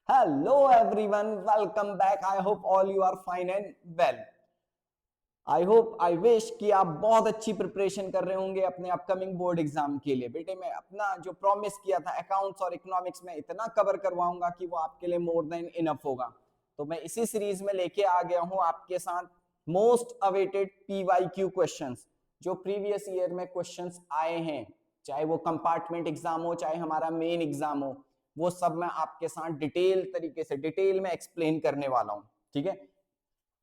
Hello everyone, welcome back. I hope all you are fine and well. I wish कि आप बहुत अच्छी preparation कर रहे होंगे अपने अपकमिंग बोर्ड एग्जाम के लिए। बेटे मैं अपना जो प्रॉमिस किया था अकाउंट्स और इकोनॉमिक्स में इतना कवर करवाऊंगा कि वो आपके लिए मोर देन इनफ होगा। तो मैं इसी सीरीज में लेके आ गया हूं आपके साथ मोस्ट अवेटेड PYQ क्वेश्चंस, जो प्रीवियस ईयर में क्वेश्चंस आए हैं, चाहे वो कंपार्टमेंट एग्जाम हो चाहे हमारा मेन एग्जाम हो, वो सब मैं आपके साथ डिटेल तरीके से डिटेल में एक्सप्लेन करने वाला हूं। ठीक है,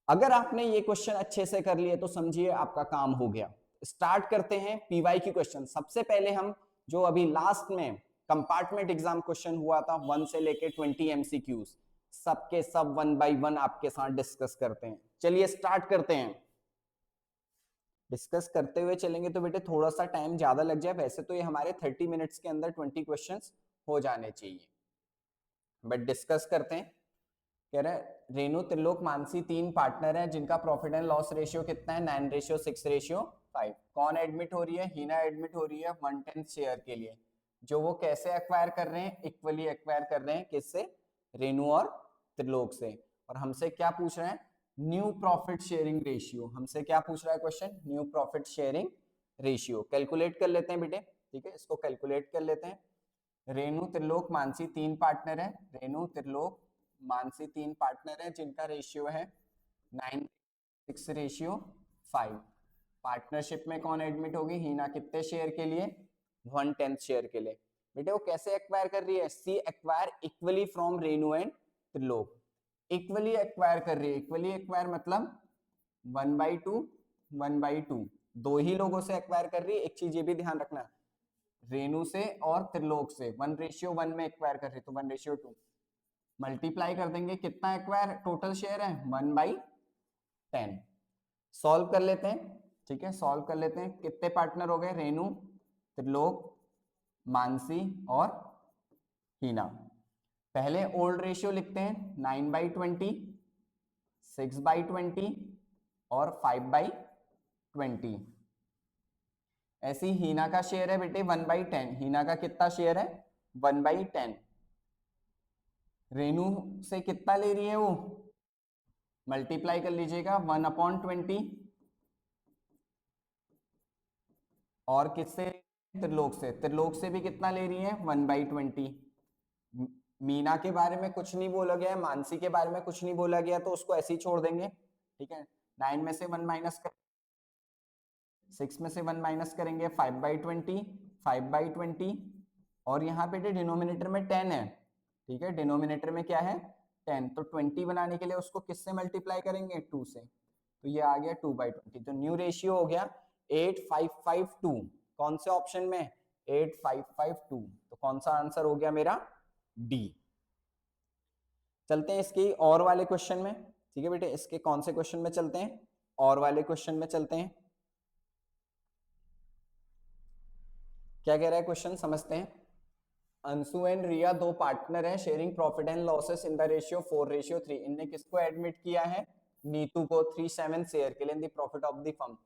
अगर आपने ये क्वेश्चन अच्छे से कर लिए तो समझिए आपका काम हो गया। स्टार्ट करते हैं PYQ क्वेश्चन। सबसे पहले हम जो अभी लास्ट में कंपार्टमेंट एग्जाम क्वेश्चन हुआ था 1 से लेके 20 MCQs, सबके सब 1 बाय 1 आपके साथ डिस्कस करते हैं। चलिए स्टार्ट करते हैं। डिस्कस करते हुए चलेंगे तो बेटे थोड़ा सा टाइम ज्यादा लग जाए, वैसे तो ये हमारे 30 मिनट्स के अंदर 20 क्वेश्चंस हो जाने चाहिए, बट डिस्कस करते हैं। कह रहे हैं रेणु त्रिलोक मानसी 3 पार्टनर हैं जिनका प्रॉफिट एंड लॉस रेशियो कितना है, 9:6:5। कौन एडमिट हो रही है? हीना एडमिट हो रही है 1/10 शेयर के लिए, जो वो कैसे एक्वायर कर रहे हैं? इक्वली एक्वायर कर रहे हैं। किससे? रेणु और त्रिलोक से। और हमसे क्या पूछ रहे हैं? New profit sharing ratio. हमसे क्या पूछ रहा है question? New profit sharing ratio. Calculate कर लेते हैं बेटे, ठीक है, इसको कैलकुलेट कर लेते हैं। रेणु त्रिलोक मानसी 3 पार्टनर है, रेणु त्रिलोक मानसी 3 पार्टनर है जिनका रेशियो है 9:6:5। पार्टनरशिप में कौन एडमिट होगी? हीना। कितने शेयर के लिए? 1/10 शेयर के लिए। बेटे वो कैसे एक्वायर कर रही है? C acquire equally from Renu and Trilok. Equally acquire कर रही है। इक्वली एक्वायर मतलब 1/2 1/2, दो ही लोगों से एक्वायर कर रही है। एक चीज ये भी ध्यान रखना, रेणु से और त्रिलोक से 1:1 में एक्वायर कर रही है, तो 1:2 मल्टीप्लाई कर देंगे। कितना एक्वायर टोटल शेयर है? 1/10। सॉल्व कर लेते हैं, ठीक है, सॉल्व कर लेते हैं। कितने पार्टनर हो गए? रेणु, त्रिलोक, मानसी और हीना। पहले ओल्ड रेशियो लिखते हैं, 9/20, 6/20 और 5/20। ऐसी हीना का शेयर है बेटे 1/10। हीना का कितना शेयर है? 1/10। रेणु से कितना ले रही है वो? मल्टीप्लाई कर लीजिएगा 1/20। और किससे? त्रिलोक से। त्रिलोक से भी कितना ले रही है? 1/20। मीना के बारे में कुछ नहीं बोला गया है, मानसी के बारे में कुछ नहीं बोला गया, तो उसको ऐसे ही छोड़ देंगे। ठीक है, 9 में से 1 माइनस कर, 6 में से 1 माइनस करेंगे, 5/20, 5/20। और यहाँ पे डिनोमिनेटर में 10 है, ठीक है, डिनोमिनेटर में क्या है? 10। तो 20 बनाने के लिए उसको किससे मल्टीप्लाई करेंगे? 2 से। तो ये आ गया 2/20। तो न्यू रेशियो हो गया 8552। कौन से ऑप्शन में? 8552। तो कौन सा आंसर हो गया मेरा? डी। चलते हैं इसके और वाले क्वेश्चन में, ठीक है बेटे, इसके कौन से क्वेश्चन में चलते हैं? और वाले क्वेश्चन में चलते हैं। क्या कह रहा है क्वेश्चन, समझते हैं। अंशु एंड रिया 2 पार्टनर हैं sharing profit and losses in the ratio 4:3। इनने किसको एडमिट किया है? नीतू को 37 शेयर के लिए in the profit of the firm.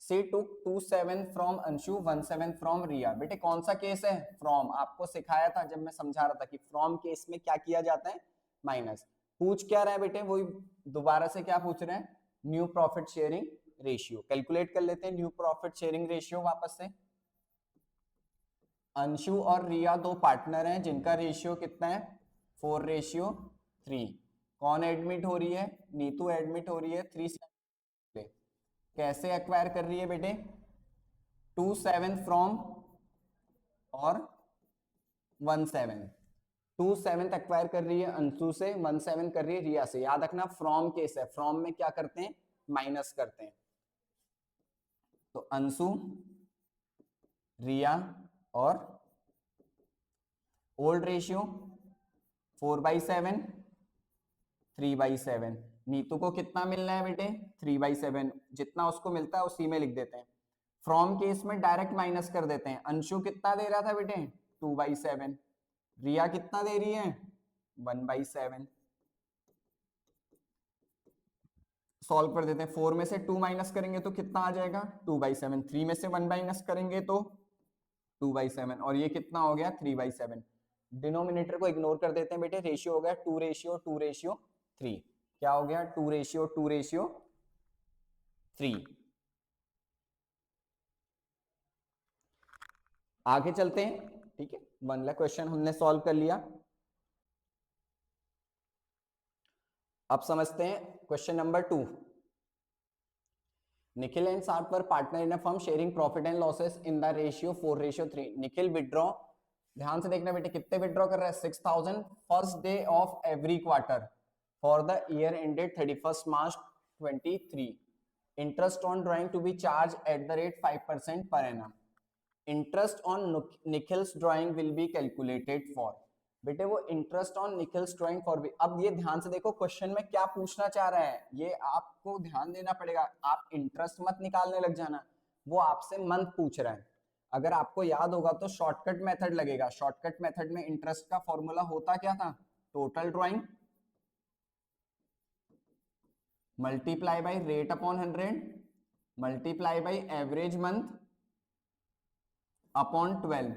C took 27 from Anshu, 17 from Riya. बेटे कौन सा केस है? फ्रॉम। आपको सिखाया था जब मैं समझा रहा था कि फ्रॉम केस में क्या किया जाता है? माइनस। पूछ क्या रहा है बेटे? वही दोबारा से क्या पूछ रहे हैं? New profit sharing ratio. Calculate कर लेते हैं न्यू प्रॉफिट शेयरिंग रेशियो वापस से। अंशु और रिया 2 पार्टनर हैं जिनका रेशियो कितना है? 4:3। कौन एडमिट हो रही है? नीतू एडमिट हो रही है 3। कैसे एक्वायर कर रही है बेटे? 27 फ्रॉम और 17। 27 एक्वायर कर रही है अंशु से, 17 कर रही है रिया से। याद रखना फ्रॉम केस है, फ्रॉम में क्या करते हैं? माइनस करते हैं। तो अंशु, रिया और ओल्ड रेशियो 4/7, 3/7। नीतू को कितना मिलना है बेटे? 3/7। जितना उसको मिलता है उसी में लिख देते हैं। फ्रॉम केस में डायरेक्ट माइनस कर देते हैं। अंशु कितना दे रहा था बेटे? 2/7। रिया कितना दे रही है? 1/7। सॉल्व कर देते हैं। 4 में से 2 माइनस करेंगे तो कितना आ जाएगा? 2/7। 3 में से 1 माइनस करेंगे तो 2/7। और ये कितना हो गया? 3/7। डिनोमिनेटर को इग्नोर कर देते हैं बेटे, रेशियो हो गया 2:2:3। क्या हो गया 2:2:3। आगे चलते हैं, ठीक है। 1 लाख क्वेश्चन हमने सॉल्व कर लिया। अब समझते हैं question number 2। Nikhil and Sarth were partner in a firm sharing profit and losses in the ratio 4:3। Nikhil withdraw, ध्यान से देखना बेटे, कितने विड्रॉ कर रहा है 6000 first day of every quarter for the year ended 31 March 23। Interest on drawing to be charged at the rate 5% per annum. Interest on Nikhil's drawing will be calculated for. बेटे वो interest on Nikhil's drawing for भी, अब ये ध्यान से देखो question में क्या पूछना चाह रहा है, ये आपको ध्यान देना पड़ेगा। आप इंटरेस्ट मत निकालने लग जाना, वो आपसे मंथ पूछ रहा है। अगर आपको याद होगा तो शॉर्टकट मेथड लगेगा। शॉर्टकट मेथड में इंटरेस्ट का फॉर्मूला होता क्या था, total drawing multiply by rate upon 100 multiply by average month upon 12।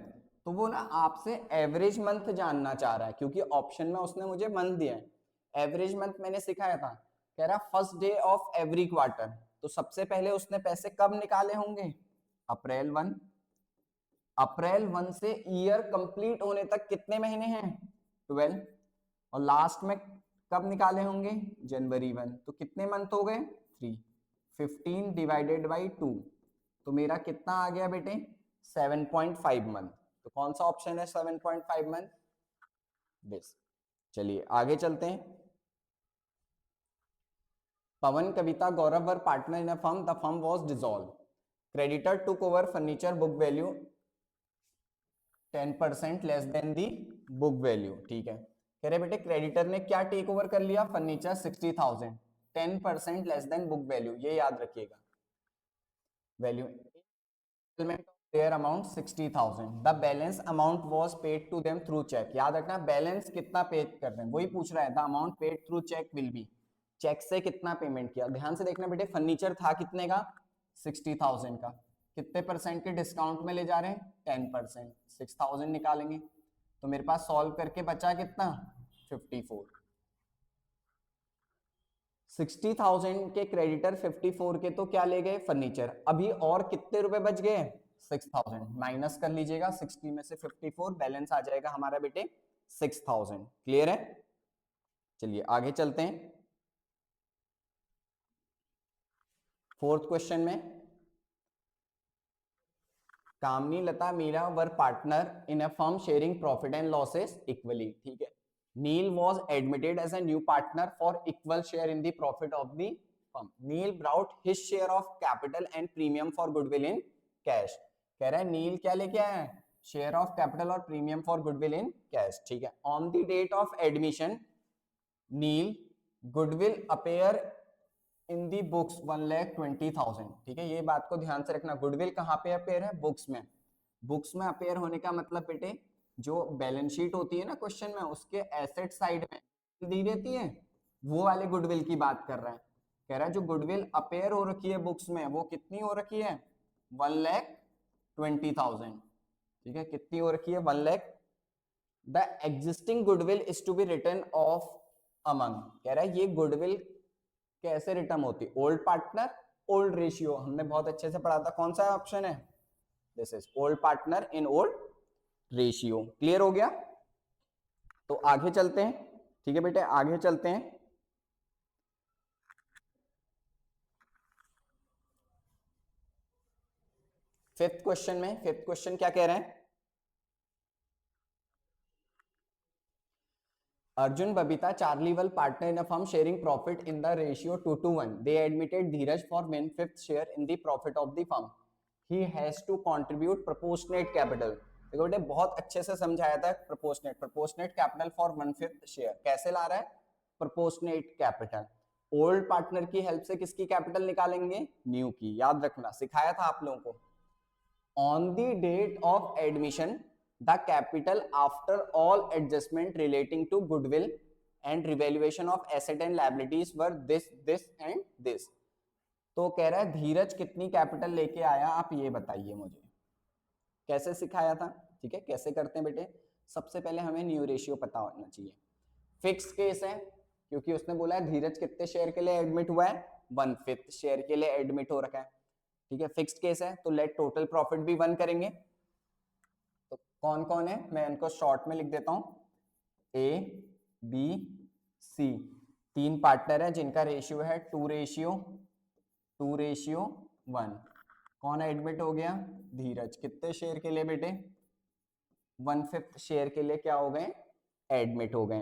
तो वो ना आपसे एवरेज मंथ जानना चाह रहा है, क्योंकि ऑप्शन में उसने मुझे मंथ दिया है। एवरेज मंथ मैंने सिखाया था, कह रहा first day of every quarter. तो सबसे पहले उसने पैसे कब निकाले होंगे, अप्रैल 1। अप्रैल 1 से ईयर कंप्लीट होने तक कितने महीने हैं 12। और लास्ट में कब निकाले होंगे, जनवरी 1। तो कितने मंथ हो गए 3। 15 डिवाइडेड बाई 2, तो मेरा कितना आ गया बेटे 7.5 मंथ। तो कौन सा ऑप्शन है 7.5 मंथ, दिस। चलिए आगे चलते हैं। Pawan, Kavita, Gaurav were partner in a firm, the firm was dissolve. Creditor took over furniture book value 10% less than the book value, ठीक है। कह रहे बेटे क्रेडिटर ने क्या टेक ओवर कर लिया, furniture 60,000, 10% less then book value, ये याद रखिएगा। Value their amount 60,000, the balance amount was paid to them through check। याद रखना बैलेंस कितना पे कर रहे हैं वही पूछ रहा है, the amount paid through check will be, check से कितना पेमेंट किया। ध्यान से देखना बेटे, फर्नीचर था कितने का 60,000 का, कितने परसेंट के डिस्काउंट में ले जा रहे हैं 10%, 6,000 निकालेंगे तो मेरे पास सॉल्व करके बचा कितना 54। 60,000 के क्रेडिटर 54 के तो क्या ले गए फर्नीचर, अभी और कितने रुपए बच गए 6,000। माइनस कर लीजिएगा 60 में से 54, बैलेंस आ जाएगा हमारा बेटे 6,000। क्लियर है। चलिए आगे चलते हैं। फोर्थ क्वेश्चन में, Kamini, Lata, Meera were partner in a firm sharing profit and losses equally, ठीक है। Neil was admitted as a new partner for equal share in the profit of the firm. Neil brought his share of capital and premium for goodwill in cash। कह रहा है नील क्या लेके आया है, share of capital और premium for goodwill in cash, ठीक है। On the date of admission nil goodwill appear in the books 1,20,000, ठीक है। ये बात को ध्यान से रखना, गुडविल कहाँ पे अपेयर है, बुक्स में। बुक्स में अपेयर होने का मतलब बेटे जो बैलेंस शीट होती है ना क्वेश्चन में, उसके एसेट साइड में दी रहती है, वो वाले गुडविल की बात कर रहा है। कह रहा है जो गुडविल अपेयर हो रखी है बुक्स में वो कितनी हो रखी है 1,20,000, ठीक है। कितनी हो रखी है 1 lakh. The existing goodwill is to be written off among. कह रहा है ये गुडविल कैसे रिटर्न होती, ओल्ड पार्टनर ओल्ड रेशियो, हमने बहुत अच्छे से पढ़ा था, कौन सा ऑप्शन है, this is old partner in old ratio. Clear हो गया। तो आगे चलते हैं, ठीक है बेटे आगे चलते हैं। फिफ्थ क्वेश्चन में, फिफ्थ क्वेश्चन क्या कह रहे हैं, Arjun, Babita, Charlie were partner in a firm sharing profit in the ratio 2:1। They admitted Dheeraj for 1/5 share in the profit of the firm. He has to contribute proportionate capital. देखो बेटे बहुत अच्छे से समझाया था, प्रोपोर्शनेट कैपिटल फॉर 1/5 शेयर कैसे ला रहा है, प्रोपोर्शनेट कैपिटल। ओल्ड पार्टनर की हेल्प से किसकी कैपिटल निकालेंगे, न्यू की, याद रखना सिखाया था आप लोगों को। On the date of admission the capital after all adjustment relating to goodwill and revaluation of asset and liabilities were this and this। तो कह रहा है धीरज कितनी कैपिटल लेके आया, आप ये बताइए मुझे। कैसे सिखाया था, ठीक है कैसे करते हैं बेटे, सबसे पहले हमें न्यू रेशियो पता होना चाहिए। फिक्स केस है क्योंकि उसने बोला है धीरज कितने शेयर के लिए एडमिट हुआ है, 1/5 शेयर के लिए एडमिट हो रखा है, ठीक है, फिक्स्ड केस है, तो लेट टोटल प्रॉफिट भी 1 करेंगे। तो कौन कौन है, मैं इनको शॉर्ट में लिख देता हूं, ए बी सी, 3 पार्टनर है जिनका रेशियो है 2:1। कौन एडमिट हो गया, धीरज, कितने शेयर के लिए बेटे, 1/5 शेयर के लिए क्या हो गए, एडमिट हो गए।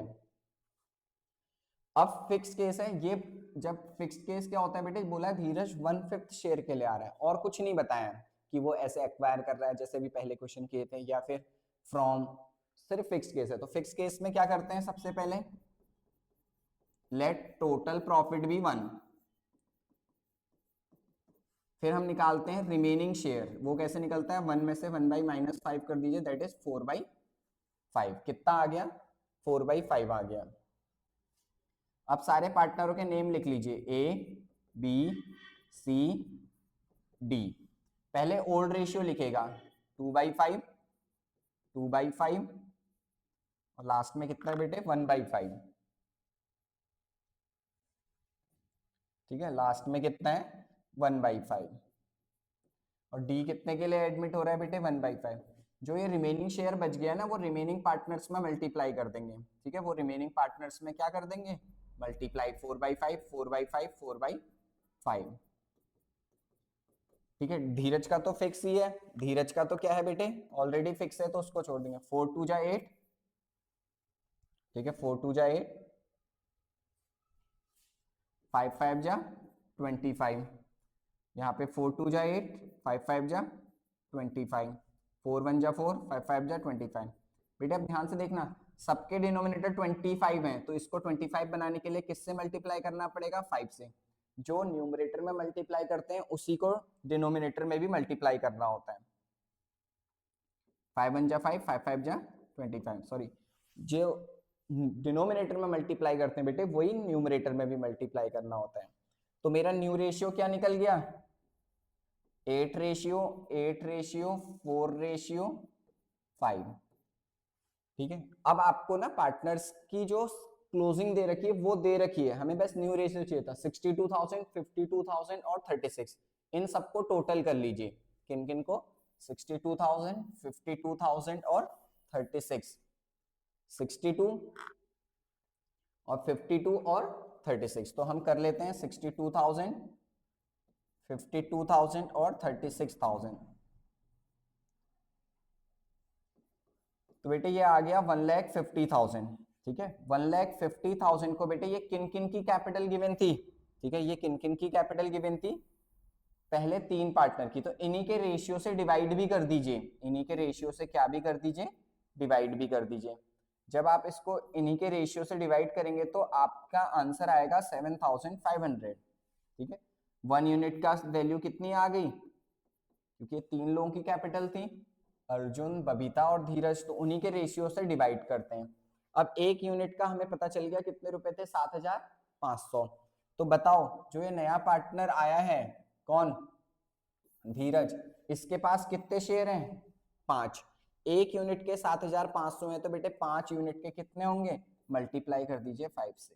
अब फिक्स केस है, ये जब फिक्स केस क्या होता है बेटे, बोला है धीरज 1/5 शेयर के लिए आ रहा है और कुछ नहीं बताया कि वो ऐसे एक्वायर कर रहा है जैसे भी पहले क्वेश्चन किए थे या फिर फ्रॉम, सिर्फ फिक्स केस है। तो फिक्स केस में क्या करते हैं, सबसे पहले लेट टोटल प्रॉफिट बी 1, फिर हम निकालते हैं रिमेनिंग शेयर, वो कैसे निकलता है, 1 में से 1/-5 कर दीजिए, दैट इज 4/5, कितना आ गया, 4/5 आ गया। अब सारे पार्टनरों के नेम लिख लीजिए, ए बी सी डी। पहले ओल्ड रेशियो लिखेगा 2/5, 2/5, और लास्ट में कितना है बेटे, 1/5, ठीक है, लास्ट में कितना है 1/5। और डी कितने के लिए एडमिट हो रहा है बेटे, 1/5। जो ये रिमेनिंग शेयर बच गया ना, वो रिमेनिंग पार्टनर्स में मल्टीप्लाई कर देंगे, ठीक है, वो रिमेनिंग पार्टनर्स में क्या कर देंगे, मल्टीप्लाई, 4/5, 4/5, 4/5, ठीक है। धीरज का तो फिक्स ही है, धीरज का तो क्या है बेटे, ऑलरेडी फिक्स है, तो उसको छोड़ देंगे, 4×2=8, ठीक है, 4×2=8, 5×5=25, यहाँ पे 4×2=8, 5×5=25, 4×1=4, 5×5=25। बेटा अब ध्यान से देखना, सबके डिनोमिनेटर 25 हैं, तो इसको 25 बनाने के लिए किससे मल्टीप्लाई करना पड़ेगा, 5 से। जो न्यूमरेटर में मल्टीप्लाई करते हैं उसी को डिनोमिनेटर में भी मल्टीप्लाई करना होता है। 5×1=5, 5×5=25, सॉरी, जो डिनोमिनेटर में मल्टीप्लाई करते हैं बेटे वही न्यूमरेटर में भी मल्टीप्लाई करना होता है। तो मेरा न्यू रेशियो क्या निकल गया, 8:4:5, ठीक है। अब आपको ना पार्टनर्स की जो क्लोजिंग दे रखी है वो दे रखी है, हमें बस न्यू रेशियो चाहिए था, 62,000, 52,000 और 36, इन सबको टोटल कर लीजिए, किन किन को, 62,000, 52,000 और 36, 62 और 52 और 36, तो हम कर लेते हैं 62,000, 52,000 और 36,000। तो बेटे ये आ गया 1,50,000, ठीक है। 1,50,000 को बेटे ये किन किन की कैपिटल गिवन थी, ठीक है, ये किन किन की कैपिटल गिवन थी, पहले 3 पार्टनर की, तो इन्हीं के रेशियो से डिवाइड भी कर दीजिए, इन्हीं के रेशियो से क्या भी कर दीजिए, डिवाइड भी कर दीजिए। जब आप इसको इन्हीं के रेशियो से डिवाइड करेंगे तो आपका आंसर आएगा 7,500, ठीक है। 1 यूनिट का वैल्यू कितनी आ गई, क्योंकि 3 लोगों की कैपिटल थी, अर्जुन, बबीता और धीरज, तो उन्हीं के रेशियो से डिवाइड करते हैं। अब 1 यूनिट का हमें पता चल गया कितने रुपए थे, 7,500। तो बताओ जो ये नया पार्टनर आया है, कौन, धीरज, इसके पास कितने शेयर हैं, 5, 1 यूनिट के 7,500 हैं, तो बेटे 5 यूनिट के कितने होंगे, मल्टीप्लाई कर दीजिए 5 से,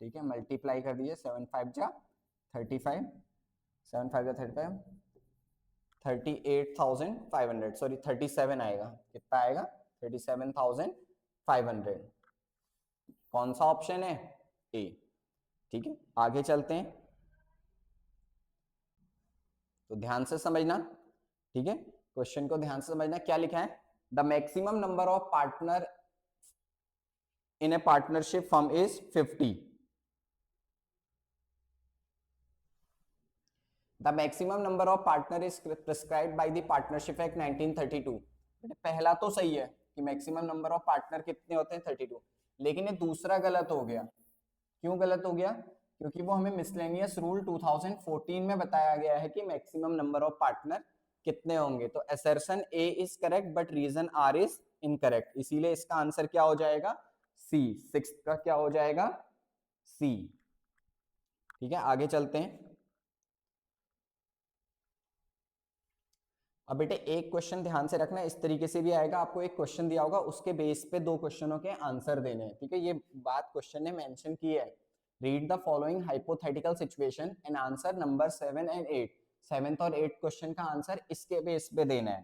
ठीक है, मल्टीप्लाई कर दीजिए, 7×5=35, 7×5=35, 38,500, सॉरी 37 आएगा, कितना आएगा, 37,500। कौन सा ऑप्शन है, ए, ठीक है। आगे चलते हैं, तो ध्यान से समझना, ठीक है, क्वेश्चन को ध्यान से समझना, क्या लिखा है, the maximum number of partner in A partnership firm is 50, the maximum number of partner is prescribed by the partnership act 1932। पहला तो सही है कि मैक्सिमम नंबर ऑफ पार्टनर कितने होते हैं, 32, लेकिन ये दूसरा गलत हो गया। क्यों गलत हो गया, क्योंकि वो हमें मिसलेनियस रूल 2014 में बताया गया है कि मैक्सिमम नंबर ऑफ पार्टनर कितने होंगे। तो assertion A is correct but reason R is incorrect, इसीलिए इसका आंसर क्या हो जाएगा, सी, 6 का क्या हो जाएगा, सी, ठीक है। आगे चलते हैं, अब बेटे एक क्वेश्चन ध्यान से रखना, इस तरीके से भी आएगा, आपको एक क्वेश्चन दिया होगा, उसके बेस पे 2 क्वेश्चनों के आंसर देने हैं, ठीक है। ये बात क्वेश्चन ने मेंशन की है, read the following hypothetical situation and answer number 7 and 8। 7th और 8th क्वेश्चन का आंसर इसके बेस पे देना है,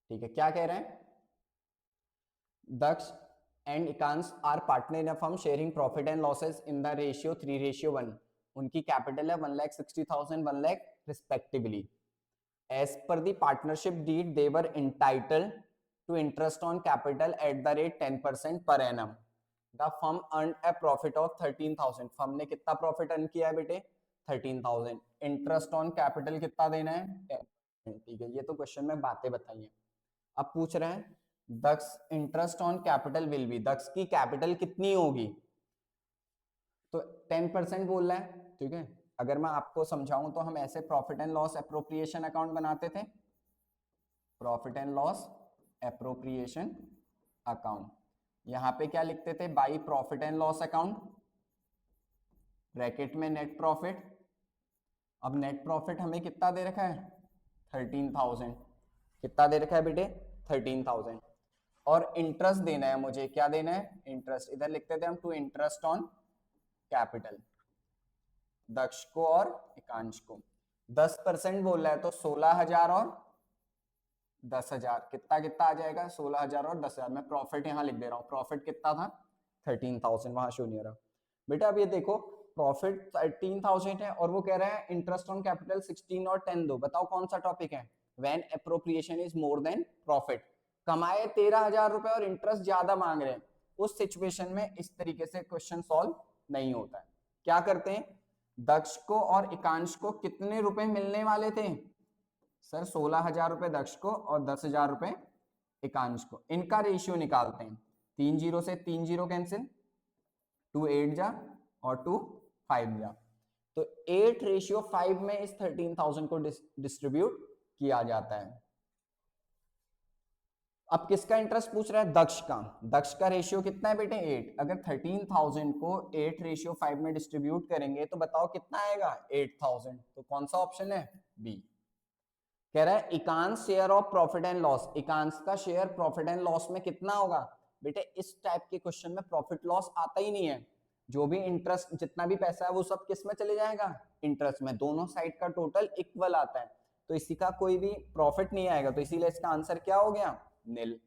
ठीक है। क्या कह रहे हैं, Daksh and Ekansh are partner in a firm sharing profit and losses in the ratio 3:1। उनकी कैपिटल है 1,60,000 1 lakh respectively. As per the partnership deed, they were entitled to interest on capital at the rate 10% per annum. The firm earned a profit of 13,000. Firm ने कितना profit earn किया है बेटे, 13,000। Interest on capital कितना देना है, 10%, ठीक है। ये तो क्वेश्चन में बातें बताई हैं। अब पूछ रहे हैं Daksh interest on capital will be, Daksh की कैपिटल कितनी होगी, तो 10% बोल रहा है, ठीक है। अगर मैं आपको समझाऊं तो हम ऐसे profit and loss appropriation account बनाते थे, profit and loss appropriation account. यहां पे क्या लिखते थे, by profit and loss account, bracket में नेट प्रॉफिट। अब नेट प्रॉफिट हमें कितना दे रखा है, 13,000। कितना दे रखा है बेटे, 13,000। और इंटरेस्ट देना है मुझे, क्या देना है, इंटरेस्ट। इधर लिखते थे हम टू इंटरेस्ट ऑन कैपिटल, दक्ष को और एकांश को। 10% बोल रहा है तो 16,000 और 10,000, कितना कितना आ जाएगा, 16,000 और 10,000। मैं प्रॉफिट यहां लिख दे रहा हूं, प्रॉफिट कितना था, 13,000, वहां शो नहीं हो रहा बेटा। अब ये देखो प्रॉफिट 13,000 है और वो कह रहा है इंटरेस्ट ऑन कैपिटल 16 और 10 दो। बताओ कौन सा टॉपिक है, when appropriation is more than profit. कमाए 13,000 रुपए और इंटरेस्ट ज्यादा मांग रहे हैं, उस सिचुएशन में इस तरीके से क्वेश्चन सॉल्व नहीं होता है। क्या करते हैं, दक्ष को और एकांश को कितने रुपए मिलने वाले थे, सर 16,000 रुपए दक्ष को और 10,000 रुपए एकांश को। इनका रेशियो निकालते हैं, 3 जीरो से 3 जीरो कैंसिल, 2 8 जा और 2 5 जा, तो 8:5 में इस 13,000 को डिस्ट्रीब्यूट किया जाता है। अब किसका इंटरेस्ट पूछ रहा है, दक्ष का। दक्ष का रेशियो कितना है बेटे, 8। अगर 13,000 को 8:5 में डिस्ट्रीब्यूट करेंगे तो बताओ कितना आएगा, 8,000। तो कौन सा ऑप्शन है, बी। कह रहा है Ekansh share of profit and loss, Ekansh का शेयर प्रॉफिट एंड लॉस में कितना होगा। बेटे इस टाइप के क्वेश्चन में प्रॉफिट लॉस आता ही नहीं है, जो भी इंटरेस्ट जितना भी पैसा है वो सब किस में चले जाएगा, इंटरेस्ट में। दोनों साइड का टोटल इक्वल आता है, तो इसी का कोई भी प्रॉफिट नहीं आएगा, तो इसीलिए इसका आंसर क्या हो गया, नील।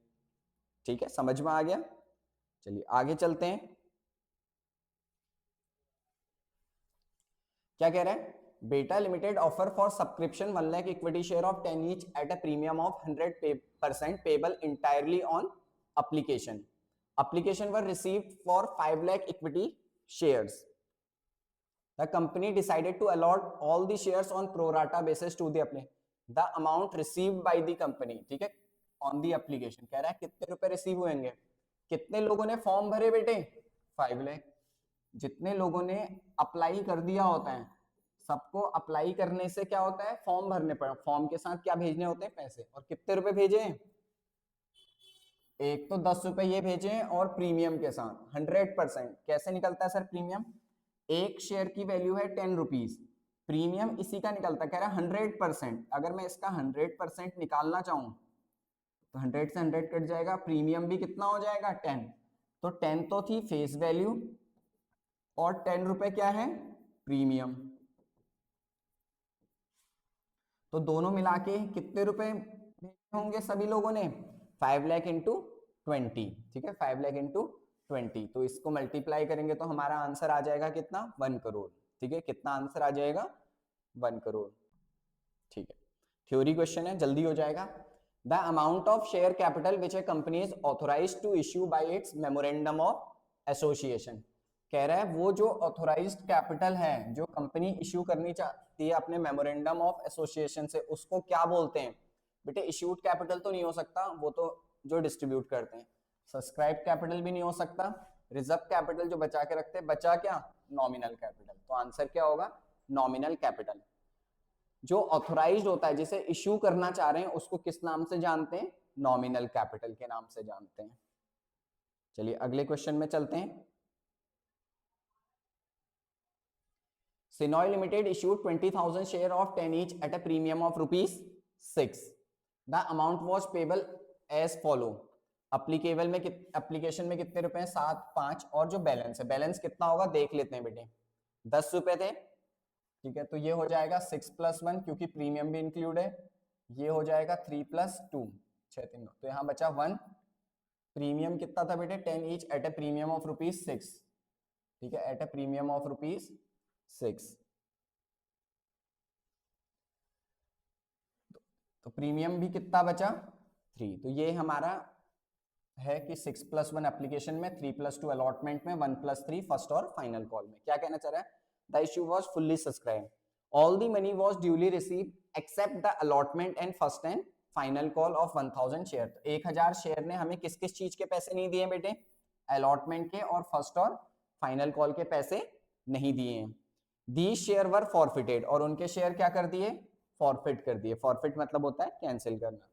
ठीक है, समझ में आ गया। चलिए आगे चलते हैं। क्या कह रहे हैं, बेटा limited offer for subscription 1 lakh equity share of 10 each at a premium of 100% payable entirely on application. Application were received for 5 lakh equity shares. The company decided to allot all the shares on pro rata basis to the applicant. The amount received by the company, ठीक है, on the application। कह रहा है कितने रुपए receive हुएंगे, कितने लोगों ने फॉर्म भरे बेटे, 5 लाख। जितने लोगों ने अप्लाई कर दिया होता है, सबको अप्लाई करने से क्या होता है, फॉर्म भरने पड़ा, फॉर्म के साथ क्या भेजने होते हैं, पैसे। और कितने रुपए भेजे, एक तो 10 रुपए ये भेजे और प्रीमियम के साथ 100%। कैसे निकलता है सर प्रीमियम, एक शेयर की वैल्यू है 10 रुपीज, प्रीमियम इसी का निकलता है, कह रहा है 100%। अगर मैं इसका 100% निकालना चाहूं तो 100 से 100 कट जाएगा, प्रीमियम भी कितना हो जाएगा, 10। तो 10 तो थी फेस वैल्यू और 10 रुपए क्या है, प्रीमियम। तो दोनों मिला के कितने रुपए होंगे सभी लोगों ने, 5 लाख इंटू 20, ठीक है, 5 लाख इंटू 20। तो इसको मल्टीप्लाई करेंगे तो हमारा आंसर आ जाएगा कितना, 1 करोड़। ठीक है, कितना आंसर आ जाएगा, 1 करोड़। ठीक है, थ्योरी क्वेश्चन है, जल्दी हो जाएगा। The amount of share capital which a company is authorised to issue by its memorandum of association. कह रहा है वो जो ऑथोराइज्ड कैपिटल है जो कंपनी इश्यू करनी चाहती है अपने मेमोरेंडम ऑफ एसोसिएशन से, उसको क्या बोलते हैं बेटे। इश्यूड कैपिटल तो नहीं हो सकता, वो तो जो डिस्ट्रीब्यूट करते हैं। सब्सक्राइब कैपिटल भी नहीं हो सकता, रिजर्व कैपिटल जो बचा के रखते हैं, बचा क्या, नॉमिनल कैपिटल। तो आंसर क्या होगा, नॉमिनल कैपिटल। जो ऑथोराइज्ड होता है, जिसे इश्यू करना चाह रहे हैं, उसको किस नाम से जानते हैं, नॉमिनल कैपिटल के नाम से जानते हैं। चलिए अगले क्वेश्चन में चलते हैं। Sinoy Limited issued 20,000 share of 10 each at a premium of ₹6. The amount was payable as follow. Applicable में एप्लीकेशन में कितने रुपए हैं? 7, 5 और जो बैलेंस है, बैलेंस कितना होगा देख लेते हैं बेटे। 10 रुपए थे, ठीक है, तो ये हो जाएगा 6 + 1 क्योंकि प्रीमियम भी इंक्लूड है, ये हो जाएगा 3 + 2 6 3 9, तो यहाँ बचा 1। प्रीमियम कितना था बेटे? 10 each eight A premium of ₹6, ठीक है, एट ए प्रीमियम ऑफ ₹6। तो प्रीमियम भी कितना बचा? 3। तो ये हमारा है कि 6 + 1 एप्लीकेशन में, 3 + 2 अलॉटमेंट में, 1 + 3 फर्स्ट और फाइनल कॉल में। क्या कहना चाह रहा है? The issue was fully subscribed, all the money was duly received accept the allotment and first and final call of 1000 share. तो 1000 शेयर ने हमें किस किस चीज के पैसे नहीं दिए बेटे? अलॉटमेंट के और फर्स्ट और फाइनल कॉल के पैसे नहीं दिए हैं। दी शेयर वर फॉरफिटेड, और उनके शेयर क्या कर दिए? फॉरफिट कर दिए। फॉरफिट मतलब होता है कैंसिल करना।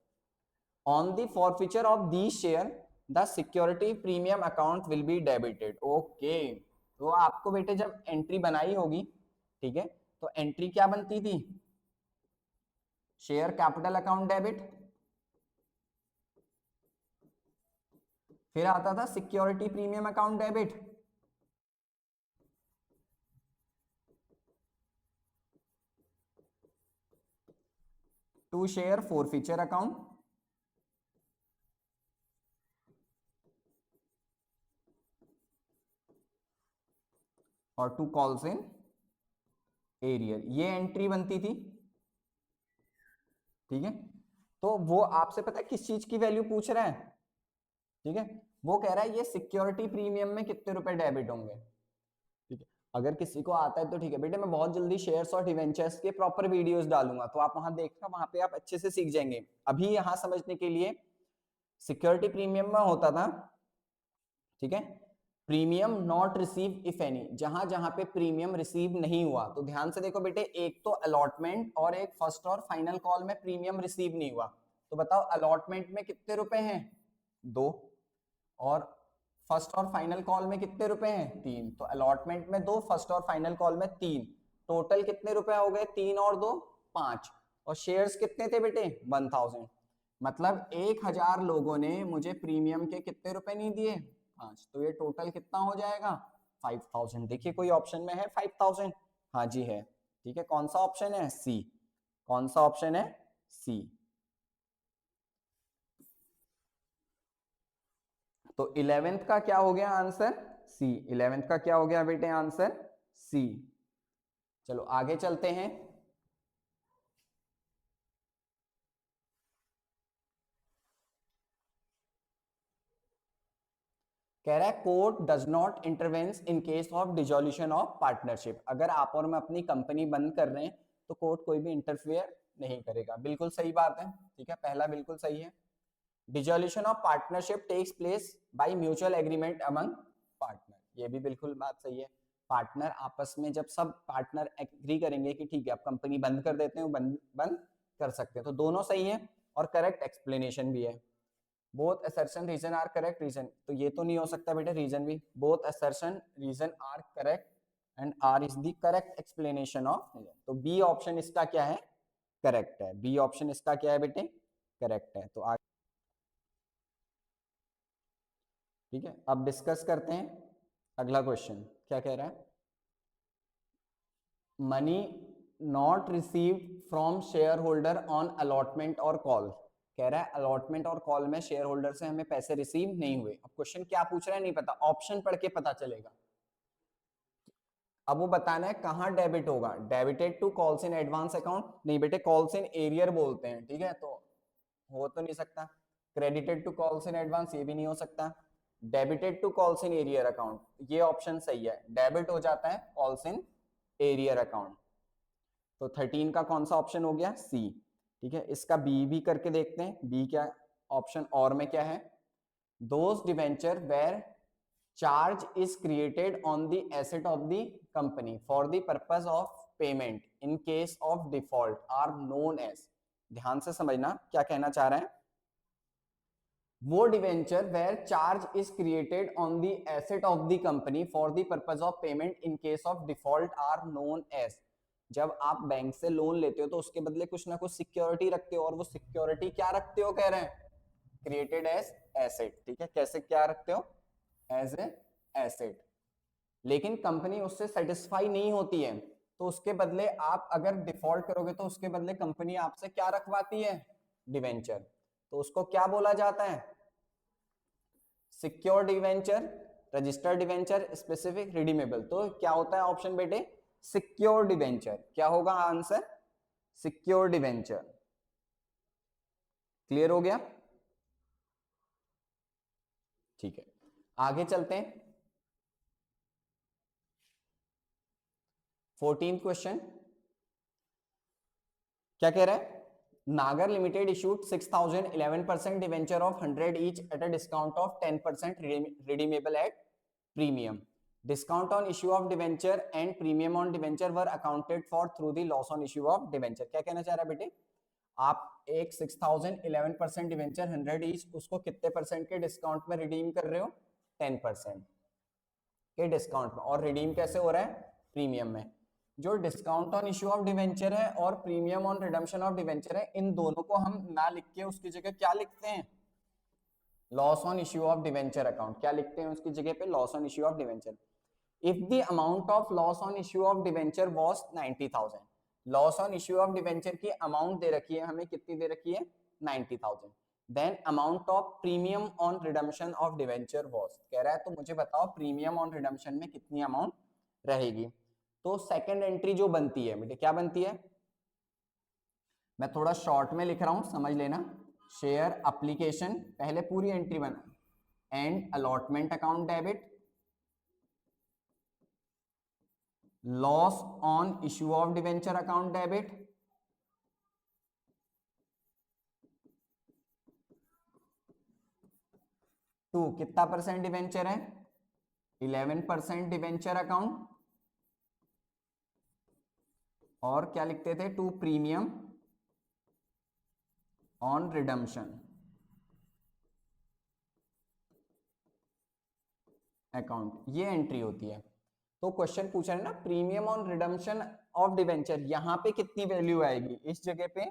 On the forfeiture of the share the security premium account will be debited. Okay, तो आपको बेटे जब एंट्री बनाई होगी, ठीक है, तो एंट्री क्या बनती थी? शेयर कैपिटल अकाउंट डेबिट, फिर आता था security premium account debit, to share forfeiture account, और टू कॉल्स इन एरियर। ये एंट्री बनती थी, ठीक है। तो वो आपसे पता है किस चीज की वैल्यू पूछ रहा है? ठीक है, वो कह रहा है ये सिक्योरिटी प्रीमियम में कितने रुपए डेबिट होंगे, ठीक है। अगर किसी को आता है तो ठीक है बेटे, मैं बहुत जल्दी शेयर्स और डिवेंचर्स के प्रॉपर वीडियोस डालूंगा, तो आप वहां देखना, वहां पे आप अच्छे से सीख जाएंगे। अभी यहां समझने के लिए सिक्योरिटी प्रीमियम में होता था, ठीक है, premium not receive if any, जहां जहां पे प्रीमियम रिसीव नहीं हुआ। तो ध्यान से देखो बेटे, एक तो अलॉटमेंट और एक फर्स्ट और फाइनल कॉल में प्रीमियम रिसीव नहीं हुआ। तो बताओ अलॉटमेंट में कितने रुपए हैं? 2, और फर्स्ट और फाइनल कॉल में कितने रुपए हैं? 3। तो अलॉटमेंट में 2, फर्स्ट और फाइनल कॉल में 3, टोटल कितने रुपए हो गए? 3 और 2 5। और शेयर्स कितने थे बेटे? 1000। मतलब 1000 लोगों ने मुझे प्रीमियम के कितने रुपए नहीं दिए? 5। तो ये टोटल कितना हो जाएगा? 5000। देखिए कोई ऑप्शन में है 5000? हाँ जी है, ठीक है। कौन सा ऑप्शन है? सी। कौन सा ऑप्शन है? सी। तो 11th का क्या हो गया आंसर? सी। 11th का क्या हो गया बेटे आंसर? सी। चलो आगे चलते हैं। कह रहा है court does not intervene in case of dissolution of partnership. अगर आप और मैं अपनी कंपनी बंद कर रहे हैं तो कोर्ट कोई भी इंटरफेयर नहीं करेगा। बिल्कुल सही बात है, ठीक है, पहला बिल्कुल सही है। Dissolution of partnership takes place by mutual agreement among partner, ये भी बिल्कुल बात सही है। पार्टनर आपस में, जब सब पार्टनर एग्री करेंगे कि ठीक है आप कंपनी बंद कर देते हैं, बंद कर सकते हैं, तो दोनों सही है और करेक्ट एक्सप्लेनेशन भी है। Both assertion reason are correct reason, तो ये तो नहीं हो सकता बेटे रीजन भी। Both assertion reason are correct and R is the correct explanation of reason. तो बी ऑप्शन इसका क्या है? करेक्ट है। बी ऑप्शन इसका क्या है बेटे? करेक्ट है। तो ठीक है, अब डिस्कस करते हैं अगला क्वेश्चन। क्या कह रहा है? Money not received from share holder on allotment और कॉल। कह रहा है अलॉटमेंट और कॉल में शेयर होल्डर से हमें पैसे रिसीव नहीं हुए। अब क्वेश्चन क्या पूछ रहा है नहीं पता, ऑप्शन पढ़ के पता चलेगा। अब वो बताना है कहां डेबिट होगा। Debited to calls in advance account, नहीं बेटे कॉल्स इन एरियर बोलते हैं, ठीक है, तो हो तो नहीं सकता। Credited to calls in advance, ये भी नहीं हो सकता। Debited to calls in arrear account, ये ऑप्शन सही है, डेबिट हो जाता है कॉल्स इन एरियर अकाउंट। तो 13 का कौन सा ऑप्शन हो गया? सी। ठीक है, इसका बी भी करके देखते हैं। बी क्या ऑप्शन और में क्या है? Those debenture where charge is created on the asset of the company for the purpose of payment in case of default are known as. ध्यान से समझना क्या कहना चाह रहे हैं। वो debenture where charge is created on the asset of the company for the purpose of payment in case of default are known as. जब आप बैंक से लोन लेते हो तो उसके बदले कुछ ना कुछ सिक्योरिटी रखते हो, और वो सिक्योरिटी क्या रखते हो, कह रहे हैं क्रिएटेड एज एसेट। ठीक है, कैसे क्या रखते हो, एज ए एसेट। लेकिन कंपनी उससे सेटिस्फाई नहीं होती है, तो उसके बदले आप अगर डिफॉल्ट करोगे तो उसके बदले कंपनी आपसे क्या रखवाती है, डिवेंचर। तो उसको क्या बोला जाता है, secure debenture, registered debenture, specific, redeemable. तो क्या होता है ऑप्शन बेटे, सिक्योर डिवेंचर। क्या होगा आंसर, सिक्योर डिवेंचर। क्लियर हो गया, ठीक है आगे चलते हैं। 14th क्वेश्चन क्या कह रहा है, नागर limited issued 6000 11% debenture of 100 each at a discount of 10% redeemable at premium. Discount on issue of debenture and premium on debenture were accounted for through the loss on issue of debenture. क्या कहना चाह रहा है बेटे, आप एक 6000 11% debenture 100 each, उसको कितने परसेंट के डिस्काउंट में रिडीम कर रहे हो, 10% के डिस्काउंट में, और रिडीम कैसे हो रहा है, प्रीमियम में। जो discount on issue of debenture है और premium on redemption of debenture है, इन दोनों को हम ना लिख के उसकी जगह क्या लिखते हैं, loss on issue of debenture account. क्या लिखते हैं उसकी जगह पे, loss on issue of debenture. If the amount of loss on issue of debenture was 90,000, loss on issue of debenture की अमाउंट दे रखी है हमें, कितनी दे रखी है, 90,000। Then amount of premium on redemption of debenture was, कह रहा है तो मुझे बताओ प्रीमियम ऑन रिडम्पशन में कितनी अमाउंट रहेगी। तो सेकंड एंट्री जो बनती है बेटे, क्या बनती है, मैं थोड़ा शॉर्ट में लिख रहा हूं समझ लेना। शेयर एप्लीकेशन, पहले पूरी एंट्री बना, and allotment account debit, loss on issue of debenture account debit, to कितना परसेंट डिवेंचर है, 11% डिवेंचर अकाउंट, और क्या लिखते थे, to premium on redemption account, ये एंट्री होती है। तो क्वेश्चन पूछा है ना, premium on redemption of debenture, यहां पे कितनी वैल्यू आएगी, इस जगह पे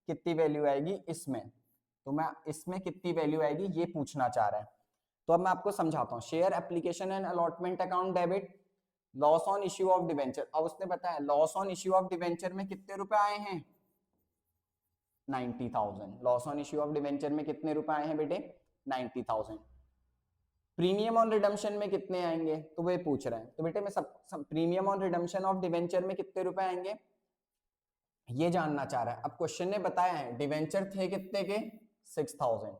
कितनी वैल्यू आएगी इसमें, तो मैं इसमें कितनी वैल्यू आएगी ये पूछना चाह रहा है। तो अब मैं आपको समझाता हूँ, share application and allotment account debit, loss on issue of debenture. अब उसने बताया loss on issue of debenture में कितने रुपए आए हैं, 90,000। Loss on issue of debenture में कितने रुपए आए हैं बेटे, 90,000। प्रीमियम ऑन रिडम्पशन में कितने आएंगे, तो वे पूछ रहे हैं। तो बेटे मैं सब premium on redemption of debenture में कितने रुपए आएंगे ये जानना चाह रहा है। अब क्वेश्चन ने बताया है डिवेंचर थे कितने के, 6000।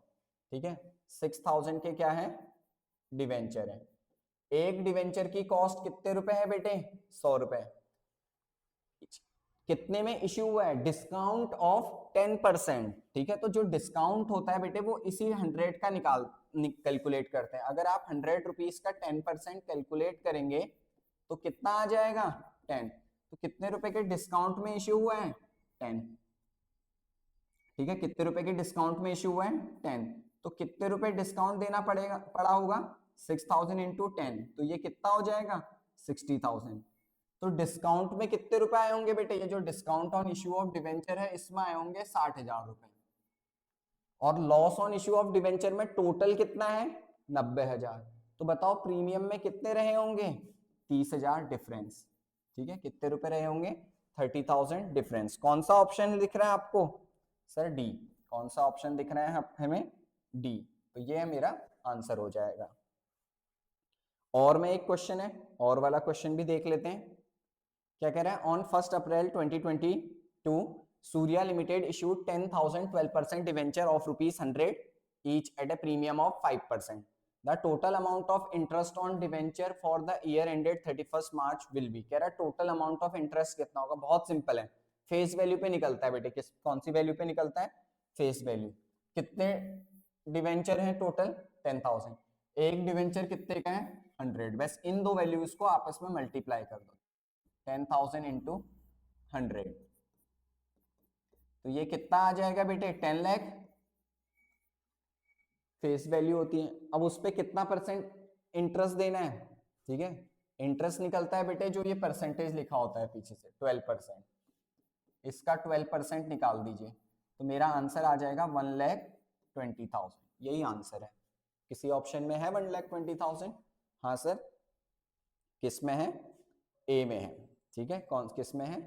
ठीक है, 6000 के क्या है, डिवेंचर है। एक डिवेंचर की कॉस्ट कितने रुपए है बेटे, 100 रुपए। कितने में इश्यू हुआ है, डिस्काउंट ऑफ 10%। ठीक है, तो जो डिस्काउंट होता है बेटे वो इसी 100 का कैलकुलेट करते हैं। अगर आप 100 रुपीज का 10% कैलकुलेट करेंगे तो कितना आ जाएगा, 10। तो कितने रुपए के डिस्काउंट में इश्यू हुआ है, 10। ठीक है, कितने रुपए के डिस्काउंट में इश्यू हुआ है, 10। तो कितने रुपए डिस्काउंट देना पड़ा होगा, 6000 इंटू 10, तो ये कितना हो जाएगा, 60,000। तो डिस्काउंट में कितने रुपए आए होंगे बेटे, ये जो discount on issue of debenture है इसमें आए होंगे 60,000 रुपए, और loss on issue of debenture में टोटल कितना है, 90,000। तो बताओ प्रीमियम में कितने रहे होंगे, 30,000 डिफरेंस। ठीक है, कितने रुपए रहे होंगे, 30,000 डिफरेंस। कौन सा ऑप्शन दिख रहा है आपको, सर डी। कौन सा ऑप्शन दिख रहा है हमें, डी। तो ये मेरा आंसर हो जाएगा। और में एक क्वेश्चन है, और वाला क्वेश्चन भी देख लेते हैं। क्या कह रहा है, on 1 April 2022 Surya limited issued 10,000 12% debenture of ₹100 each eight A premium of 5%। The total amount of interest on debenture for the year ended 31 March will be. कह रहा है टोटल अमाउंट ऑफ इंटरेस्ट कितना होगा, बहुत सिंपल है, फेस वैल्यू पे निकलता है बेटे। कौन सी वैल्यू पे निकलता है, फेस वैल्यू। कितने डिवेंचर हैं टोटल, 10,000। एक डिवेंचर कितने का है, 100। बस इन दो वैल्यूज को आपस में मल्टीप्लाई कर दो, 10,000 इंटू 100, तो ये कितना आ जाएगा बेटे, 10 लाख। फेस वैल्यू होती है। अब उस पर कितना परसेंट इंटरेस्ट देना है, ठीक है। इंटरेस्ट निकलता है बेटे जो ये परसेंटेज लिखा होता है पीछे से 12%, इसका 12% निकाल दीजिए तो मेरा आंसर आ जाएगा 1,20,000। यही आंसर है। किसी ऑप्शन में है 1,20,000? हाँ सर, किस में है? ए में है, ठीक है। कौन किस में है?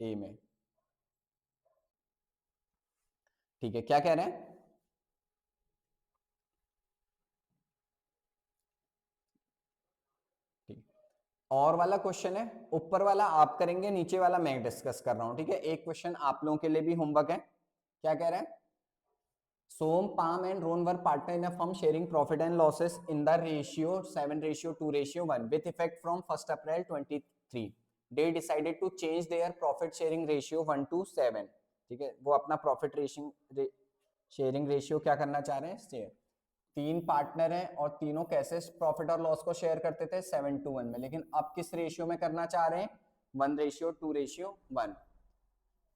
ए में, ठीक है। क्या कह रहे हैं? ठीक, और वाला क्वेश्चन है, ऊपर वाला आप करेंगे, नीचे वाला मैं डिस्कस कर रहा हूं, ठीक है। एक क्वेश्चन आप लोगों के लिए भी होमवर्क है। क्या कह रहे हैं? Som, Pam and Ron were partner in a firm sharing profit and losses in the ratio 7:2:1 with effect from 1st April 23. They decided to change their profit sharing ratio 1:7, ठीक है। वो अपना प्रॉफिट शेयरिंग रेशियो क्या करना चाह रहे हैं? Share. तीन पार्टनर हैं और तीनों कैसे प्रॉफिट और लॉस को शेयर करते थे? 7:1 में, लेकिन अब किस रेशियो में करना चाह रहे हैं? 1:2:1,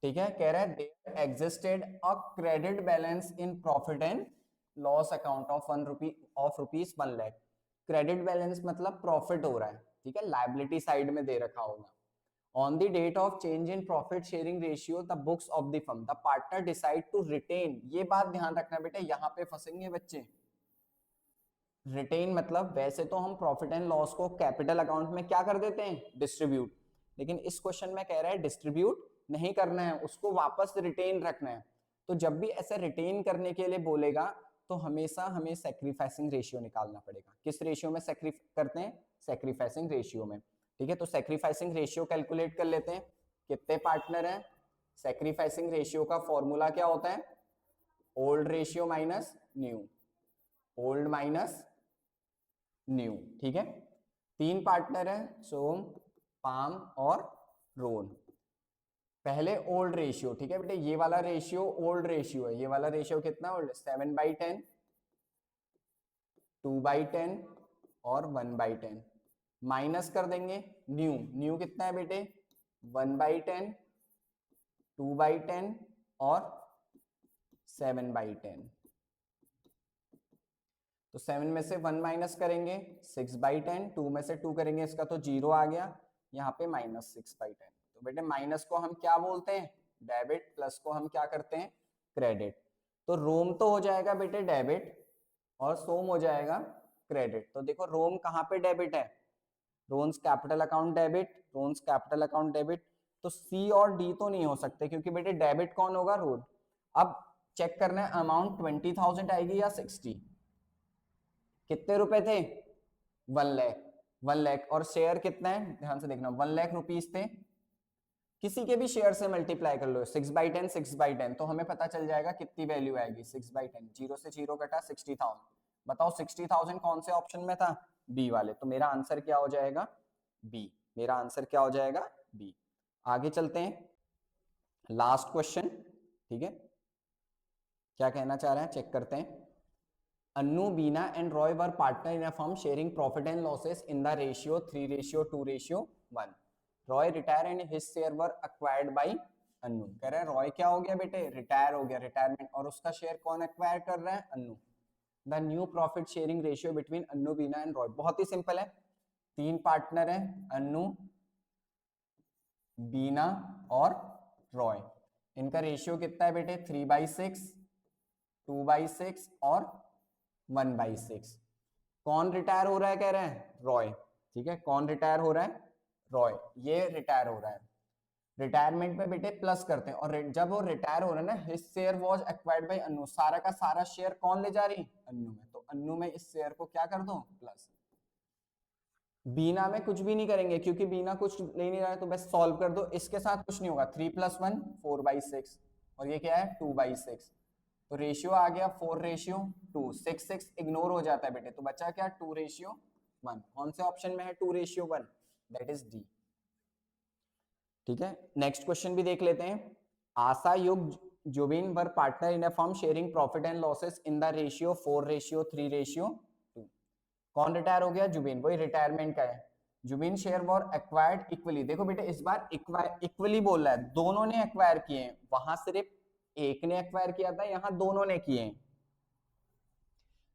ठीक है। कह रहा है there existed a credit balance in profit and loss account of ₹1 lakh. Credit balance मतलब प्रॉफिट हो रहा है, ठीक है, लायबिलिटी साइड में दे रखा होगा। On the date of change in profit sharing ratio the books of the firm the partner decide to retain. ये बात ध्यान रखना बेटे, यहां पे फंसेंगे बच्चे। रिटेन मतलब वैसे तो हम प्रॉफिट एंड लॉस को कैपिटल अकाउंट में क्या कर देते हैं? डिस्ट्रीब्यूट, लेकिन इस क्वेश्चन में कह रहा है डिस्ट्रीब्यूट नहीं करना है, उसको वापस रिटेन रखना है। तो जब भी ऐसे रिटेन करने के लिए बोलेगा तो हमेशा हमें सैक्रिफाइसिंग रेशियो निकालना पड़ेगा। किस रेशियो में करते हैं? सैक्रिफाइसिंग रेशियो में, ठीक है। तो सैक्रिफाइसिंग रेशियो कैलकुलेट कर लेते हैं। कितने पार्टनर हैं? सैक्रिफाइसिंग रेशियो का फॉर्मूला क्या होता है? Old ratio minus new, old minus new, ठीक है। तीन पार्टनर हैं, सोम, पाम और रोन। पहले ओल्ड रेशियो, ठीक है बेटे, ये वाला रेशियो ओल्ड रेशियो है। ये वाला रेशियो कितना ओल्ड? 7/10, 2/10 और 1/10। माइनस कर देंगे न्यू। न्यू कितना है बेटे? 1/10, 2/10 और 7/10। तो 7 में से 1 माइनस करेंगे 6/10, 2 में से 2 करेंगे इसका तो 0 आ गया, यहाँ पे -6/10। तो बेटे माइनस को हम क्या बोलते हैं? डेबिट। प्लस को हम क्या करते हैं? क्रेडिट। तो रोम तो हो जाएगा बेटे डेबिट और सोम हो जाएगा क्रेडिट। तो देखो रोम कहाँ पे डेबिट है? Ron's capital account debit, Ron's capital account debit. तो सी और डी तो नहीं हो सकते क्योंकि बेटे डेबिट कौन होगा? रोन। अब चेक करना है अमाउंट 20,000 आएगी या 60। कितने रुपए थे? 1 लाख। 1 लाख और शेयर कितना है? ध्यान से देखना, 1 लाख रुपीस थे। किसी के भी शेयर से मल्टीप्लाई कर लो, 6/10, 6/10, तो हमें पता चल जाएगा कितनी वैल्यू आएगी। 6/10, 0 से 0 कटा 60,000। बताओ 60,000 कौन से ऑप्शन में था? बी वाले। तो मेरा आंसर क्या हो जाएगा? बी। मेरा आंसर क्या हो जाएगा? बी। आगे चलते हैं, लास्ट क्वेश्चन, ठीक है। क्या कहना चाह रहे हैं चेक करते हैं। Annu, Beena and Roy were partner in a firm sharing profit and losses in the ratio 3:2:1. Roy retired and his share were acquired by Annu. कह रहे हैं रॉय क्या हो गया बेटे? रिटायर हो गया, रिटायरमेंट, और उसका शेयर कौन एक्वायर कर रहा है? Annu. The new profit sharing ratio between Annu, Bina and Roy. बहुत ही सिंपल है, तीन पार्टनर हैं, अन्नू, बीना और रॉय। इनका रेशियो कितना है बेटे? 3/6, 2/6 और 1/6। कौन रिटायर हो रहा है? कह रहे हैं रॉय, ठीक है। कौन रिटायर हो रहा है? रॉय। ये रिटायर हो रहा है। रिटायरमेंट में बेटे प्लस करते हैं, और जब वो रिटायर हो रहा है ना, his share was acquired by Annu. सारा का सारा शेयर कौन ले जा रही? अन्नू में। तो अन्नू में इस शेयर को क्या कर दो? प्लस। बीना में कुछ भी नहीं करेंगे क्योंकि बीना कुछ ले नहीं रहा है, तो बस सॉल्व कर दो। इसके साथ कुछ नहीं होगा, 3 + 1 4/6, और ये क्या है? 2/6। तो रेशियो आ गया 4:2। 6 इग्नोर हो जाता है बेटे, तो बचा क्या? 2:1। कौन से ऑप्शन में है 2:1? दैट इज डी, ठीक है। नेक्स्ट क्वेश्चन भी देख लेते हैं। Asha, Yug, Zubin were partner in a firm sharing profit and losses in the ratio 4:3:2। कौन रिटायर हो गया? जुबिन। वही रिटायरमेंट का है। Zubin share were acquired equally. देखो बेटे इस बार इक्वली बोल रहा है, दोनों ने एक्वायर किए हैं। वहां सिर्फ एक ने एक्वायर किया था, यहां दोनों ने किए हैं।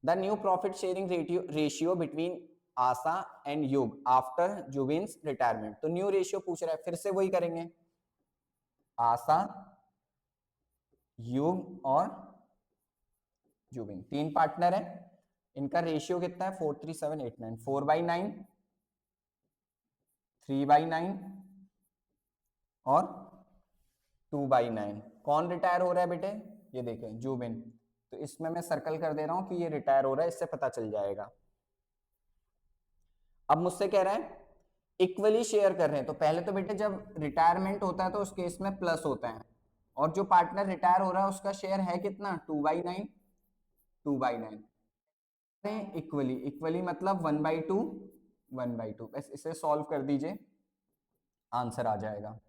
The new profit sharing ratio between Asha and युग आफ्टर जुबिन्स रिटायरमेंट। तो न्यू रेशियो पूछ रहा है, फिर से वही करेंगे, आशा, युग और जुबिन, तीन पार्टनर है, इनका रेशियो कितना है 43789, 4/9, 3/9 और 2/9। कौन रिटायर हो रहा है बेटे, ये देखें जुबिन, तो इसमें मैं सर्कल कर दे रहा हूं कि ये रिटायर हो रहा है, इससे पता चल जाएगा। अब मुझसे कह रहा है इक्वली शेयर कर रहे हैं, तो पहले तो बेटे जब रिटायरमेंट होता है तो उस केस में प्लस होता है, और जो पार्टनर रिटायर हो रहा है उसका शेयर है कितना 2/9, 2/9 इक्वली, इक्वली मतलब 1/2, 1/2, बस इसे सॉल्व कर दीजिए, आंसर आ जाएगा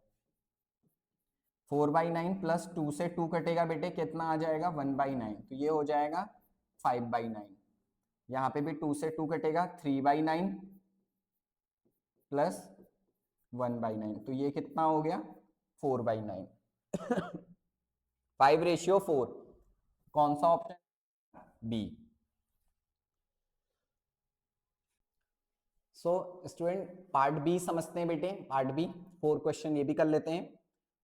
4/9 प्लस 2 से 2 कटेगा बेटे, कितना आ जाएगा 1/9, तो ये हो जाएगा 5/9। यहाँ पे भी 2 से 2 कटेगा, 3/9 प्लस 1/9, तो ये कितना हो गया 4/9। 5:4, कौन सा option, B. So student part B समझते हैं बेटे, पार्ट बी 4 क्वेश्चन ये भी कर लेते हैं।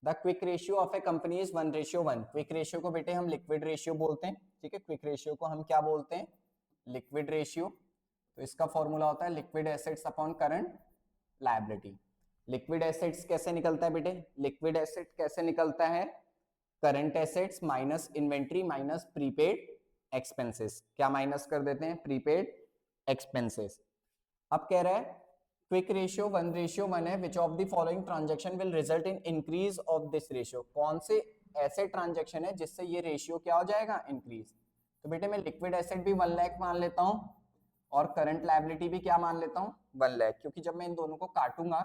The quick ratio of A company is 1:1। Quick ratio को बेटे हम लिक्विड रेशियो बोलते हैं, ठीक है, क्विक रेशियो को हम क्या बोलते हैं, लिक्विड रेशियो। तो इसका फॉर्मूला होता है liquid assets upon current liability. Liquid assets कैसे निकलता है बेटे, लिक्विड एसेट कैसे निकलता है, current assets minus inventory minus prepaid expenses. क्या माइनस कर देते हैं, प्रीपेड एक्सपेंसेस। अब कह रहा है क्विक रेशियो 1:1 है, which of the following transaction will result in increase of this ratio. कौन से ऐसे ट्रांजैक्शन है जिससे ये रेशियो क्या हो जाएगा, इंक्रीज। तो बेटे मैं लिक्विड एसेट भी 1 लाख मान लेता हूं और करंट लायबिलिटी भी क्या मान लेता हूं 1 लाख, क्योंकि जब मैं इन दोनों को काटूंगा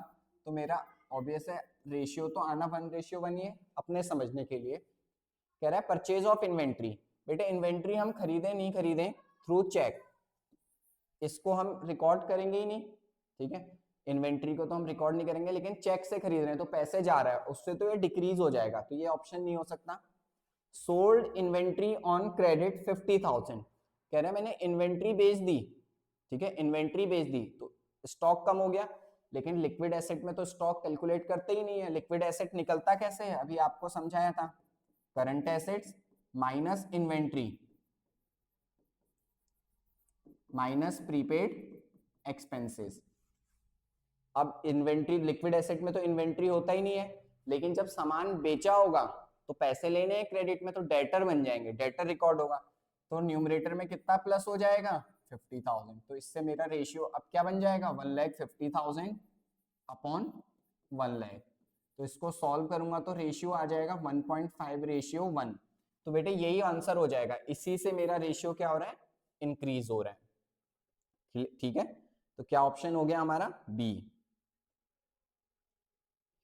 तो मेरा ऑब्वियस है रेशियो तो आना 1:1 ही है। अपने समझने के लिए कह रहा है परचेज ऑफ इन्वेंट्री। बेटे इन्वेंट्री हम खरीदें नहीं खरीदें थ्रू चेक, इसको हम रिकॉर्ड करेंगे ही नहीं, ठीक है, इन्वेंट्री को तो हम रिकॉर्ड नहीं करेंगे, लेकिन चेक से खरीद रहे हैं तो पैसे जा रहा है, उससे तो ये डिक्रीज हो जाएगा, तो ये ऑप्शन नहीं हो सकता। सोल्ड इन्वेंट्री ऑन क्रेडिट 50,000, कह रहे हैं मैंने इन्वेंट्री बेच दी, ठीक है, इन्वेंट्री बेच दी तो स्टॉक कम हो गया, लेकिन लिक्विड एसेट में तो स्टॉक कैलकुलेट करते ही नहीं है। लिक्विड एसेट निकलता कैसे है, अभी आपको समझाया था, current assets minus inventory minus prepaid expenses. अब इन्वेंट्री, लिक्विड एसेट में तो इन्वेंट्री होता ही नहीं है, लेकिन जब सामान बेचा होगा तो पैसे लेने हैं क्रेडिट में, तो डेटर बन जाएंगे, डेटर रिकॉर्ड होगा, तो न्यूमरेटर में कितना प्लस हो जाएगा 50,000। तो इससे मेरा रेशियो अब क्या बन जाएगा 1,50,000 अपॉन 1 लाख। तो इसको सॉल्व करूंगा तो रेशियो आ जाएगा 1.5:1। तो बेटे यही आंसर हो जाएगा, इसी से मेरा रेशियो क्या हो रहा है, इंक्रीज हो रहा है, ठीक है। तो क्या ऑप्शन हो गया हमारा बी।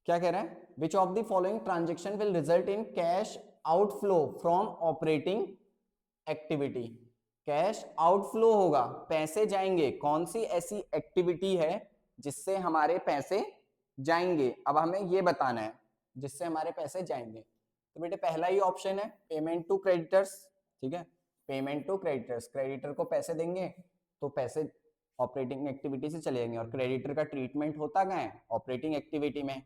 क्या कह रहा है, which of the following transaction will result in cash outflow from operating activity. Cash outflow होगा, पैसे जाएंगे, कौन सी ऐसी एक्टिविटी है जिससे हमारे पैसे जाएंगे, अब हमें ये बताना है जिससे हमारे पैसे जाएंगे। तो बेटे पहला ही ऑप्शन है पेमेंट टू क्रेडिटर्स, ठीक है, पेमेंट टू क्रेडिटर्स, क्रेडिटर को पैसे देंगे तो पैसे ऑपरेटिंग एक्टिविटी से चले जाएंगे, और क्रेडिटर का ट्रीटमेंट होता क्या है, ऑपरेटिंग एक्टिविटी में।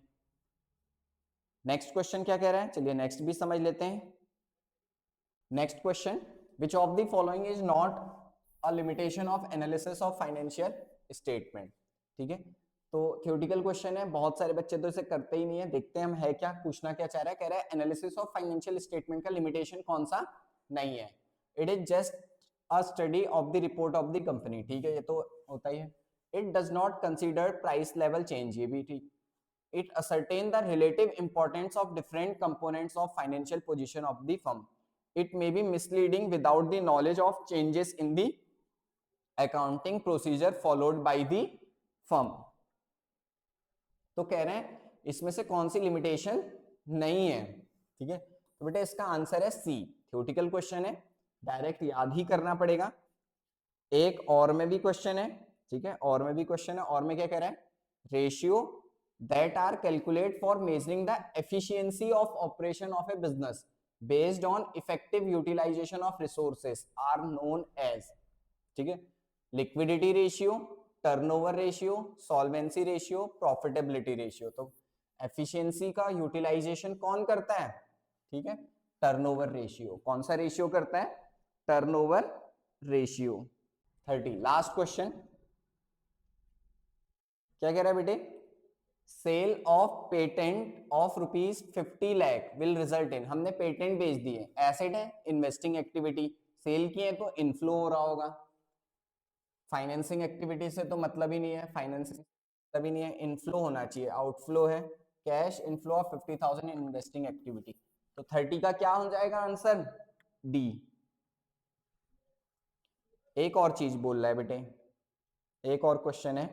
नेक्स्ट क्वेश्चन क्या कह रहा है, चलिए नेक्स्ट भी समझ लेते हैं। Next question, which of the following is not a limitation of analysis of financial statement. ठीक है, तो थ्योरेटिकल क्वेश्चन है, बहुत सारे बच्चे तो इसे करते ही नहीं है। देखते हैं हम है क्या, पूछना क्या चाह रहा है, कह रहा है एनालिसिस ऑफ फाइनेंशियल स्टेटमेंट का लिमिटेशन कौन सा नहीं है, it is just a study of the report of the company. ठीक है, ये तो होता ही है। It does not consider price level change, ये भी ठीक। It ascertain the relative importance of different components of financial position of the firm. It may be misleading without the knowledge of changes in the accounting procedure followed by the firm. तो कह रहे हैं इसमें से कौन सी limitation नहीं है, ठीक है। तो बेटा इसका आंसर है सी। थ्योरेटिकल क्वेश्चन है, डायरेक्ट याद ही करना पड़ेगा। एक और में भी क्वेश्चन है, ठीक है, और में भी क्वेश्चन है, और में क्या कह रहा है, ratio that are calculated for measuring the efficiency of operation of a business based on effective utilization of resources are known as। ठीक है, liquidity ratio, turnover ratio, solvency ratio, profitability ratio. तो एफिशिएंसी का utilisation कौन करता है? ठीक है, turnover ratio. कौन सा रेशियो करता है? Turnover ratio. 30 लास्ट क्वेश्चन क्या कह रहा है बेटे? Sale of patent of ₹50 lakh will result in, हमने पेटेंट बेच दिए, एसेट है, इन्वेस्टिंग एक्टिविटी, सेल की है तो इनफ्लो हो रहा होगा, फाइनेंसिंग एक्टिविटी से तो मतलब ही नहीं है, फाइनेंसिंग मतलब ही नहीं है, इनफ्लो होना चाहिए, आउटफ्लो है, cash inflow of 50,000 in investing activity. तो 30 का क्या हो जाएगा आंसर? डी। एक और चीज बोल रहा है बेटे, एक और क्वेश्चन है,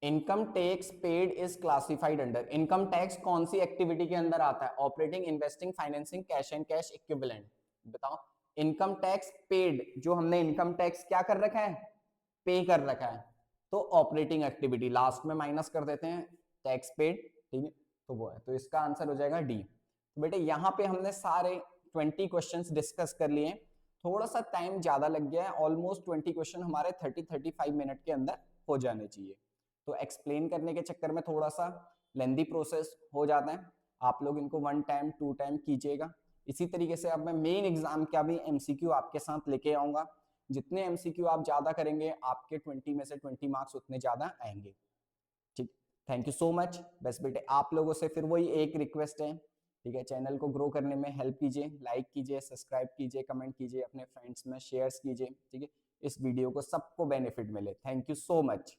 income tax paid is classified under, income tax कौन सी एक्टिविटी के अंदर आता है? Operating, investing, financing, cash and cash equivalent. बताओ, इनकम टैक्स पेड, जो हमने इनकम टैक्स क्या कर रखा है? पे कर रखा है, तो ऑपरेटिंग एक्टिविटी, लास्ट में माइनस कर देते हैं टैक्स पेड, ठीक है, तो वो है, तो इसका आंसर हो जाएगा डी। तो बेटे यहाँ पे हमने सारे 20 क्वेश्चंस डिस्कस कर लिए, थोड़ा सा टाइम ज्यादा लग गया है, ऑलमोस्ट 20 क्वेश्चन हमारे 30-35 मिनट के अंदर हो जाने चाहिए। तो एक्सप्लेन करने के चक्कर में थोड़ा सा लेंदी प्रोसेस हो जाता है, आप लोग इनको 1 टाइम 2 टाइम कीजिएगा। इसी तरीके से अब मैं मेन एग्जाम का भी एमसीक्यू आपके साथ लेके आऊंगा, जितने एमसीक्यू आप ज्यादा करेंगे आपके 20 में से 20 मार्क्स उतने ज्यादा आएंगे। ठीक, थैंक यू सो मच। बस बेटे आप लोगों से फिर वही एक रिक्वेस्ट है, ठीक है, चैनल को ग्रो करने में हेल्प कीजिए, लाइक कीजिए, सब्सक्राइब कीजिए, कमेंट कीजिए, अपने फ्रेंड्स में शेयर्स कीजिए, ठीक है, इस वीडियो को सबको बेनिफिट मिले। Thank you so much.